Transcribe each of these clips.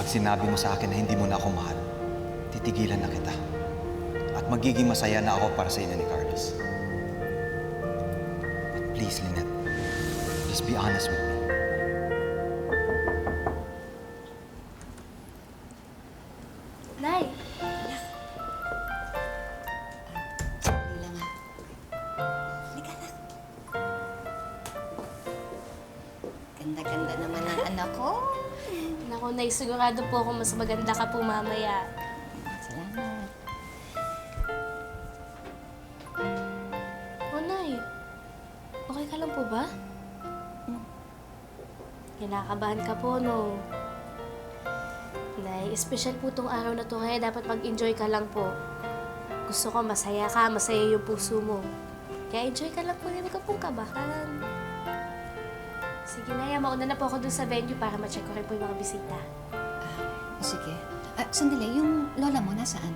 Pag sinabi mo sa akin na hindi mo na ako mahal, titigilan na kita. At magiging masaya na ako para sa inyo ni Carlos. But please, Lynette, just be honest with me. Nay! Sandali lang ah. Halika na. Ganda-ganda naman ang anak ko. Naku, Nay, sigurado po ako mas maganda ka po mamaya. Salamat. Oh, Nay. Okay ka lang po ba? Kinakabahan ka po, no? Nay, espesyal po tong araw na to, kaya dapat mag-enjoy ka lang po. Gusto ko masaya ka, masaya yung puso mo. Kaya enjoy ka lang po, huwag ka pong kabahan. Sige, Nay, mauna na po ako dun sa venue para ma-check ko rin po yung mga bisita. Sige. Sandali, yung lola mo nasaan?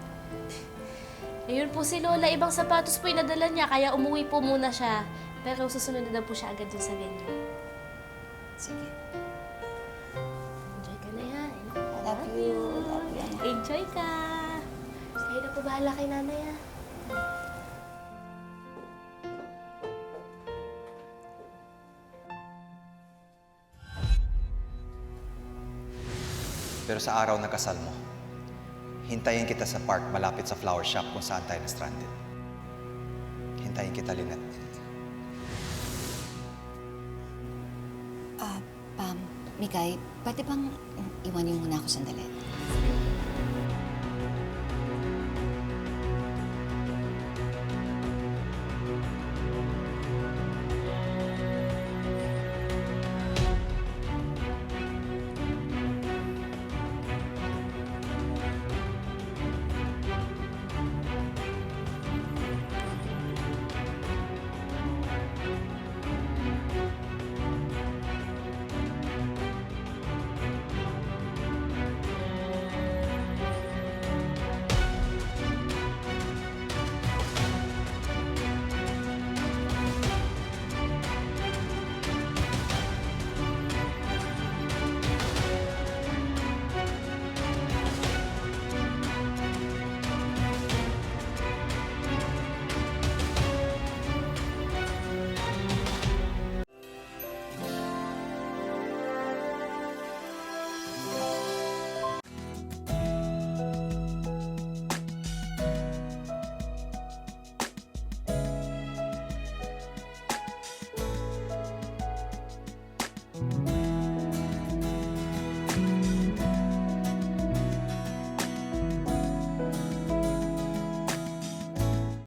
Ayun po si Lola, ibang sapatos po yung nadala niya, kaya umuwi po muna siya. Pero susunod na daw po siya agad dun sa venue. Sige. Enjoy ka na yan. Love you. Love you. Enjoy ka! Kayo na po bahala kay nanay, ah. Pero sa araw na kasal mo, hintayin kita sa park malapit sa flower shop kung saan tayo na-stranded. Hintayin kita, Lynette. Pam, Mikay, pwede bang iwanin mo muna ako sandali?